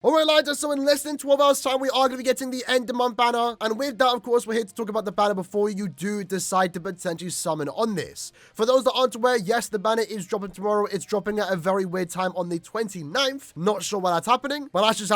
Alright lads, so in less than 12 hours time, we are going to be getting the end of month banner. And with that, of course, we're here to talk about the banner before you do decide to potentially summon on this. For those that aren't aware, yes, the banner is dropping tomorrow. It's dropping at a very weird time on the 29th. Not sure why that's happening, but that's just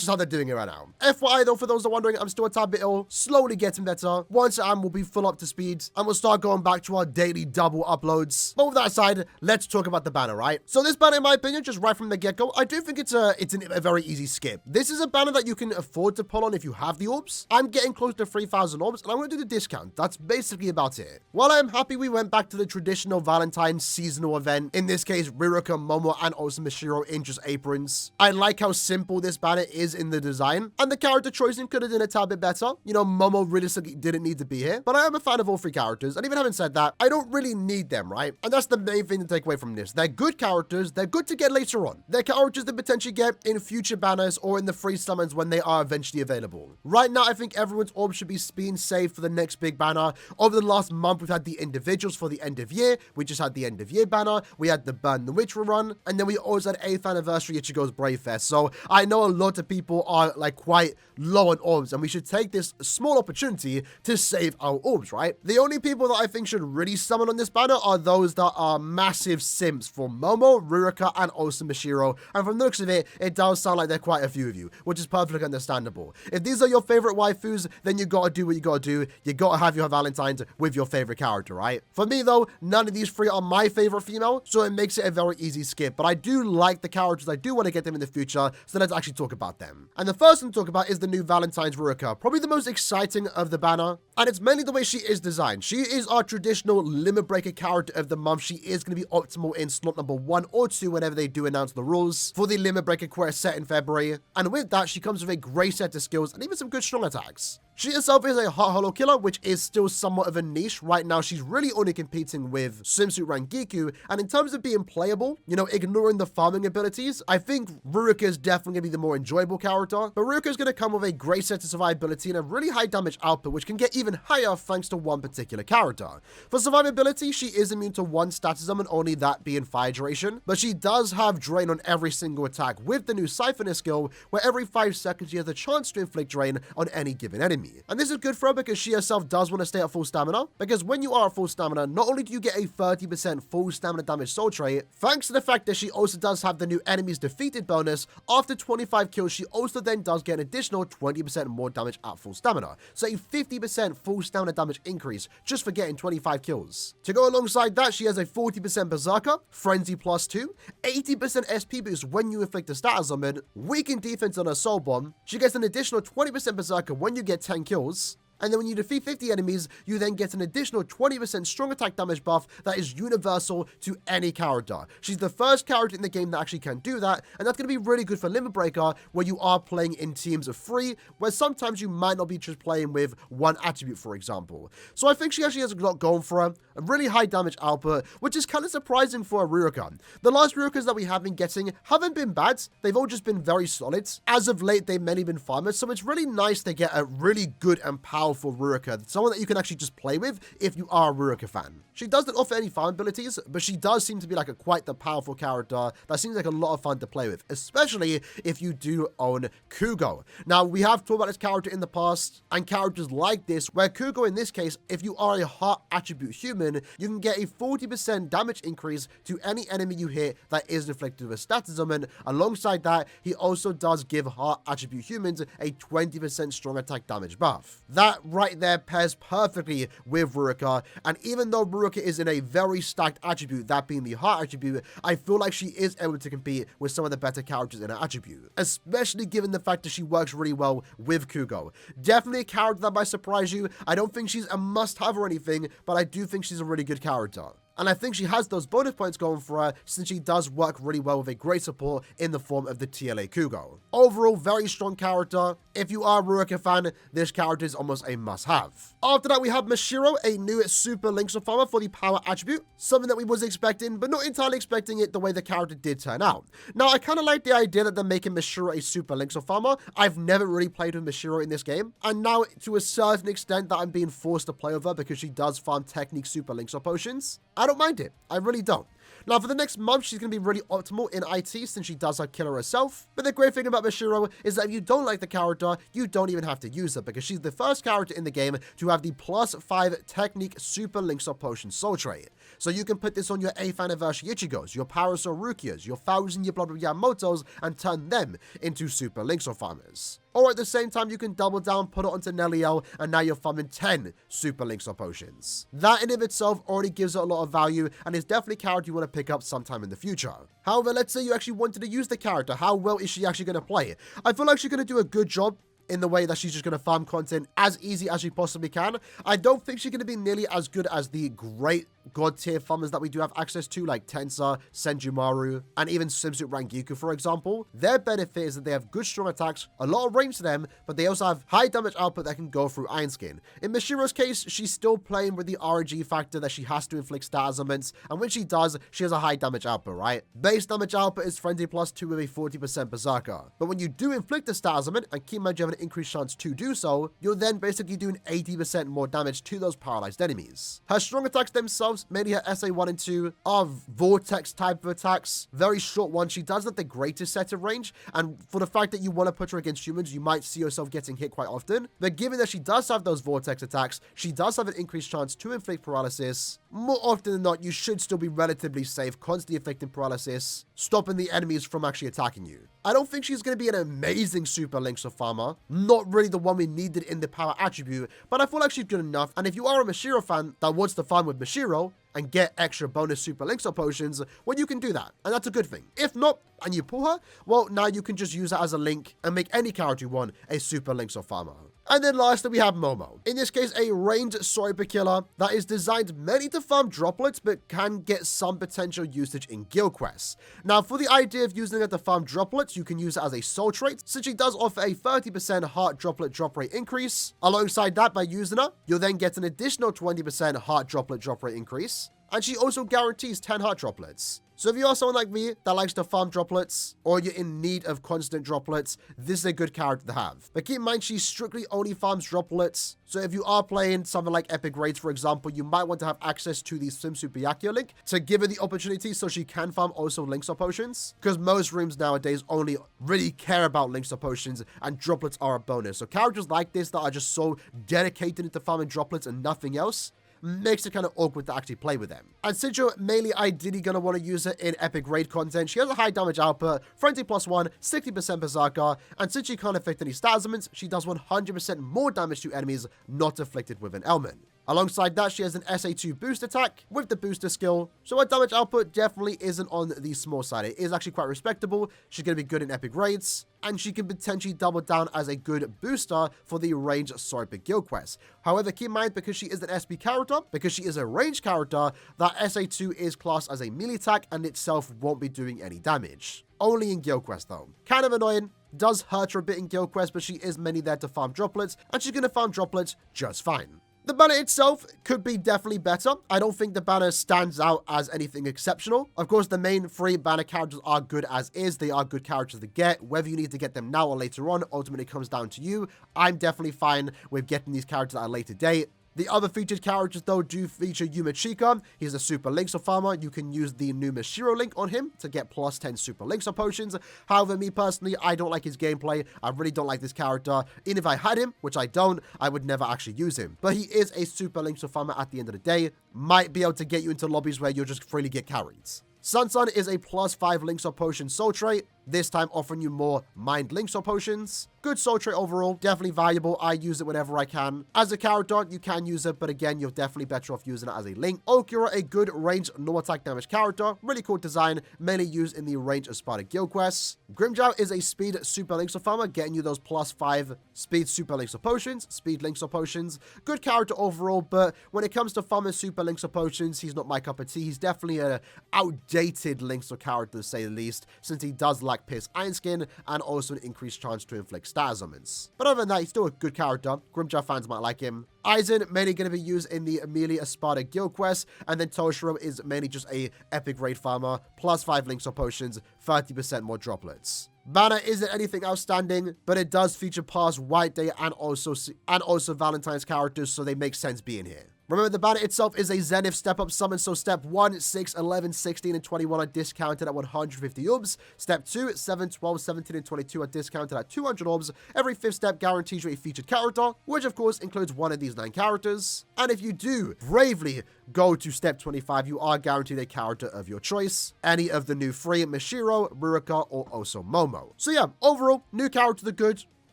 how they're doing it right now. FYI though, for those that are wondering, I'm still a tad bit ill, slowly getting better. Once I am, we'll be full up to speed and we'll start going back to our daily double uploads. But with that aside, let's talk about the banner, right? So this banner, in my opinion, just right from the get-go, I do think it's a very easy skip. This is a banner that you can afford to pull on if you have the orbs. I'm getting close to 3,000 orbs and I'm going to do the discount. That's basically about it. While I am happy we went back to the traditional Valentine's seasonal event, in this case Ruruka, Momo and also Mashiro in just aprons, I like how simple this banner is in the design, and the character choosing could have done a tad bit better. You know, Momo realistically didn't need to be here, but I am a fan of all three characters, and even having said that, I don't really need them, right? And that's the main thing to take away from this. They're good characters, they're good to get later on. They're characters that potentially get in future banners or in the free summons when they are eventually available. Right now, I think everyone's orb should be being saved for the next big banner. Over the last month, we've had the individuals for the end of year. We just had the end of year banner. We had the Burn the Witch run, and then we also had 8th anniversary Ichigo's Brave Fest. So I know a lot of people are like quite low on orbs, and we should take this small opportunity to save our orbs, right? The only people that I think should really summon on this banner are those that are massive simps for Momo, Ruruka, and also Mashiro. And from the looks of it, it does sound like there are quite a few of you, which is perfectly understandable. If these are your favorite waifus, then you gotta do what you gotta do. You gotta have your Valentine's with your favorite character, right? For me though, none of these three are my favorite female, so it makes it a very easy skip. But I do like the characters. I do want to get them in the future, so let's actually talk about them. And the first one to talk about is the new Valentine's Ruruka, probably the most exciting of the banner, and it's mainly the way she is designed. She is our traditional limit breaker character of the month. She is going to be optimal in slot number 1 or 2 whenever they do announce the rules for the limit breaker quest set in February, and with that, she comes with a great set of skills and even some good strong attacks. She herself is a heart hollow killer, which is still somewhat of a niche. Right now, she's really only competing with Swimsuit Rangiku, and in terms of being playable, you know, ignoring the farming abilities, I think Ruruka is definitely going to be the more enjoyable character, but Ruruka is going to come with a great set of survivability and a really high damage output, which can get even higher thanks to one particular character. For survivability, she is immune to one statism, and only that being fire duration, but she does have drain on every single attack with the new Siphoner skill, where every 5 seconds she has a chance to inflict drain on any given enemy. And this is good for her because she herself does want to stay at full stamina, because when you are at full stamina, not only do you get a 30% full stamina damage soul trait, thanks to the fact that she also does have the new enemies defeated bonus, after 25 kills she also then does get an additional 20% more damage at full stamina, so a 50% full stamina damage increase just for getting 25 kills. To go alongside that, she has a 40% Berserker, Frenzy +2, 80% SP boost when you inflict a status summon, weakened defense on her Soul Bomb, she gets an additional 20% Berserker when you get 10 kills, and then when you defeat 50 enemies, you then get an additional 20% strong attack damage buff that is universal to any character. She's the first character in the game that actually can do that, and that's going to be really good for Limit Breaker, where you are playing in teams of 3, where sometimes you might not be just playing with one attribute, for example. So I think she actually has a lot going for her, a really high damage output, which is kind of surprising for a Ruruka. The last Rurukas that we have been getting haven't been bad, they've all just been very solid. As of late, they've mainly been farmers, so it's really nice to get a really good and powerful Ruruka, someone that you can actually just play with if you are a Ruruka fan. She doesn't offer any farm abilities, but she does seem to be like quite the powerful character that seems like a lot of fun to play with, especially if you do own Kugo. Now, we have talked about this character in the past, and characters like this, where Kugo in this case, if you are a heart attribute human, you can get a 40% damage increase to any enemy you hit that is inflicted with a status summon. Alongside that, he also does give heart attribute humans a 20% strong attack damage buff. That right there pairs perfectly with Ruruka, and even though Ruruka is in a very stacked attribute, that being the heart attribute, I feel like she is able to compete with some of the better characters in her attribute, especially given the fact that she works really well with Kugo. Definitely a character that might surprise you. I don't think she's a must-have or anything, but I do think she's a really good character. And I think she has those bonus points going for her, since she does work really well with a great support in the form of the TLA Kugo. Overall, very strong character. If you are a Ruruka fan, this character is almost a must-have. After that, we have Mashiro, a new super Link's farmer for the power attribute, something that we was expecting, but not entirely expecting it the way the character did turn out. Now, I kind of like the idea that they're making Mashiro a super Link's farmer. I've never really played with Mashiro in this game, and now to a certain extent that I'm being forced to play with her because she does farm technique super Link's potions, I don't mind it. I really don't. Now, for the next month, she's going to be really optimal in IT since she does her killer herself. But the great thing about Mashiro is that if you don't like the character, you don't even have to use her because she's the first character in the game to have the +5 Technique Super Links-Up Potion soul trait. So you can put this on your 8th anniversary Ichigos, your Parasol Rukias, your 1000-year Blood Yamamotos, and turn them into Super Links-Up farmers. Or at the same time, you can double down, put it onto Neliel, and now you're farming 10 Super Links-Up potions. That in of itself already gives it a lot of value, and is definitely a character you want to pick up sometime in the future. However, let's say you actually wanted to use the character. How well is she actually going to play? I feel like she's going to do a good job in the way that she's just going to farm content as easy as she possibly can. I don't think she's going to be nearly as good as the great god tier farmers that we do have access to, like Tensa, Senjumaru, and even Swimsuit Rangiku, for example. Their benefit is that they have good strong attacks, a lot of range to them, but they also have high damage output that can go through Iron Skin. In Mashiro's case, she's still playing with the RNG factor that she has to inflict stat elements, and when she does, she has a high damage output, right? Base damage output is Frenzy +2 with a 40% Berserker. But when you do inflict a stat element, and keep in mind you have an increased chance to do so, you're then basically doing 80% more damage to those paralyzed enemies. Her strong attacks themselves, mainly her SA1 and 2, are vortex type of attacks. Very short ones. She does have the greatest set of range, and for the fact that you want to put her against humans, you might see yourself getting hit quite often. But given that she does have those vortex attacks, she does have an increased chance to inflict paralysis. More often than not, you should still be relatively safe, constantly inflicting paralysis, stopping the enemies from actually attacking you. I don't think she's going to be an amazing Super Links-Up farmer, not really the one we needed in the power attribute, but I feel like she's good enough, and if you are a Mashiro fan that wants to farm with Mashiro and get extra bonus Super Links-Up potions, well, you can do that, and that's a good thing. If not, and you pull her, well, now you can just use her as a link and make any character you want a Super Links-Up farmer. And then lastly, we have Momo. In this case, a ranged Swiper killer that is designed mainly to farm droplets, but can get some potential usage in guild quests. Now, for the idea of using it to farm droplets, you can use it as a soul trait, since she does offer a 30% heart droplet drop rate increase. Alongside that, by using her, you'll then get an additional 20% heart droplet drop rate increase. And she also guarantees 10 heart droplets. So if you are someone like me that likes to farm droplets, or you're in need of constant droplets, this is a good character to have. But keep in mind, she strictly only farms droplets. So if you are playing something like Epic Raids, for example, you might want to have access to the Swimsuit Byakuya link to give her the opportunity so she can farm also Links-Up potions. Because most rooms nowadays only really care about Links-Up potions, and droplets are a bonus. So characters like this that are just so dedicated into farming droplets and nothing else, makes it kind of awkward to actually play with them. And since you're mainly ideally going to want to use it in Epic Raid content, she has a high damage output, Frenzy +1, 60% Berserker, and since she can't affect any stat elements, she does 100% more damage to enemies not afflicted with an ailment. Alongside that, she has an SA2 boost attack with the booster skill, so her damage output definitely isn't on the small side. It is actually quite respectable. She's going to be good in Epic Raids, and she can potentially double down as a good booster for the ranged Swiper guild quest. However, keep in mind, because she is an SP character, because she is a ranged character, that SA2 is classed as a melee attack and itself won't be doing any damage. Only in guild quest though. Kind of annoying. Does hurt her a bit in guild quest, but she is mainly there to farm droplets, and she's going to farm droplets just fine. The banner itself could be definitely better. I don't think the banner stands out as anything exceptional. Of course, the main 3 banner characters are good as is. They are good characters to get. Whether you need to get them now or later on ultimately comes down to you. I'm definitely fine with getting these characters at a later date. The other featured characters, though, do feature Yumachika. He's a Super Links-Up farmer. You can use the new Mashiro link on him to get +10 Super Links-Up potions. However, me personally, I don't like his gameplay. I really don't like this character. Even if I had him, which I don't, I would never actually use him. But he is a Super Links-Up farmer at the end of the day. Might be able to get you into lobbies where you'll just freely get carried. Sansan is a +5 Links-Up potion soul trait, this time offering you more mind Links-Up potions. Good soul trait overall, definitely valuable. I use it whenever I can. As a character, you can use it, but again, you're definitely better off using it as a link. Okura, a good range no attack damage character, really cool design, mainly used in the range of Sparta guild quests. Grimjow is a speed Super Links-Up farmer, getting you those +5 speed Super Links-Up potions, speed Links-Up potions. Good character overall, but when it comes to farming Super Links-Up potions, he's not my cup of tea. He's definitely an outdated Links-Up character, to say the least, since he does lack Pierce Iron Skin and also an increased chance to inflict stat summons. But other than that, he's still a good character. Grimjow fans might like him. Aizen, mainly going to be used in the Amelia Espada guild quest, and then Toshiro is mainly just a epic raid farmer, +5 Links-Up potions, 30% more droplets. Banner isn't anything outstanding, but it does feature past White Day and also Valentine's characters, so they make sense being here. Remember, the banner itself is a Zenith step-up summon, so step 1, 6, 11, 16, and 21 are discounted at 150 orbs. Step 2, 7, 12, 17, and 22 are discounted at 200 orbs. Every 5th step guarantees you a featured character, which of course includes one of these 9 characters. And if you do bravely go to step 25, you are guaranteed a character of your choice. Any of the new 3, Mashiro, Ruroka, or also Momo. So yeah, overall, new characters are good.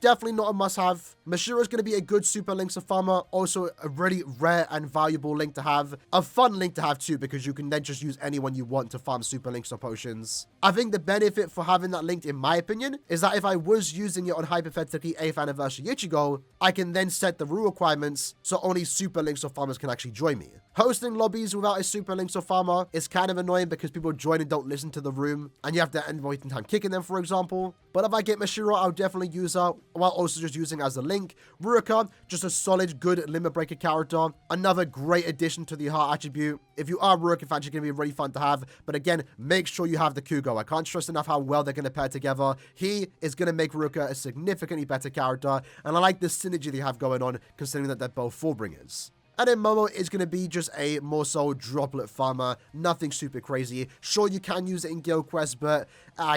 Definitely not a must-have. Mashiro is going to be a good super link to farmer. Also, a really rare and valuable link to have. A fun link to have too, because you can then just use anyone you want to farm super links or potions. I think the benefit for having that linked, in my opinion, is that if I was using it on hypothetically 8th anniversary Ichigo, I can then set the rule requirements so only super links or farmers can actually join me. Hosting lobbies without a super links or farmer is kind of annoying because people join and don't listen to the room, and you have to end waiting time kicking them, for example. But if I get Mashiro, I'll definitely use her, while also just using as a link. Ruroka, just a solid, good limit breaker character. Another great addition to the heart attribute. If you are Ruroka fans, you're going to be really fun to have. But again, make sure you have the Kugo. I can't stress enough how well they're going to pair together. He is going to make Ruroka a significantly better character. And I like the synergy they have going on, considering that they're both Fullbringers. And then Momo is going to be just a more so droplet farmer. Nothing super crazy. Sure, you can use it in Guild Quest, but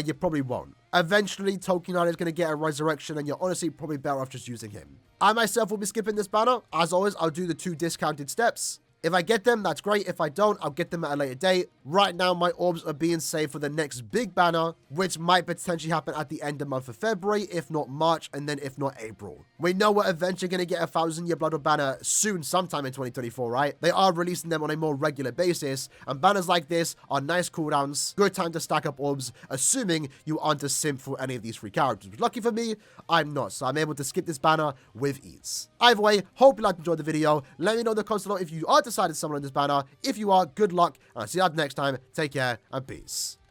you probably won't. Eventually, Tolkien is going to get a resurrection, and you're honestly probably better off just using him. I myself will be skipping this banner. As always, I'll do the 2 discounted steps. If I get them, that's great. If I don't, I'll get them at a later date. Right now, my orbs are being saved for the next big banner, which might potentially happen at the end of month of February, if not March, and then if not April. We know we're eventually going to get a 1,000-year Blood Orb banner soon, sometime in 2024, right? They are releasing them on a more regular basis, and banners like this are nice cooldowns, good time to stack up orbs, assuming you aren't a simp for any of these 3 characters. But lucky for me, I'm not, so I'm able to skip this banner with ease. Either way, hope you enjoyed the video. Let me know in the comments below if you are decided to summon on this banner. If you are, good luck, and I'll see you guys next time. Take care, and peace.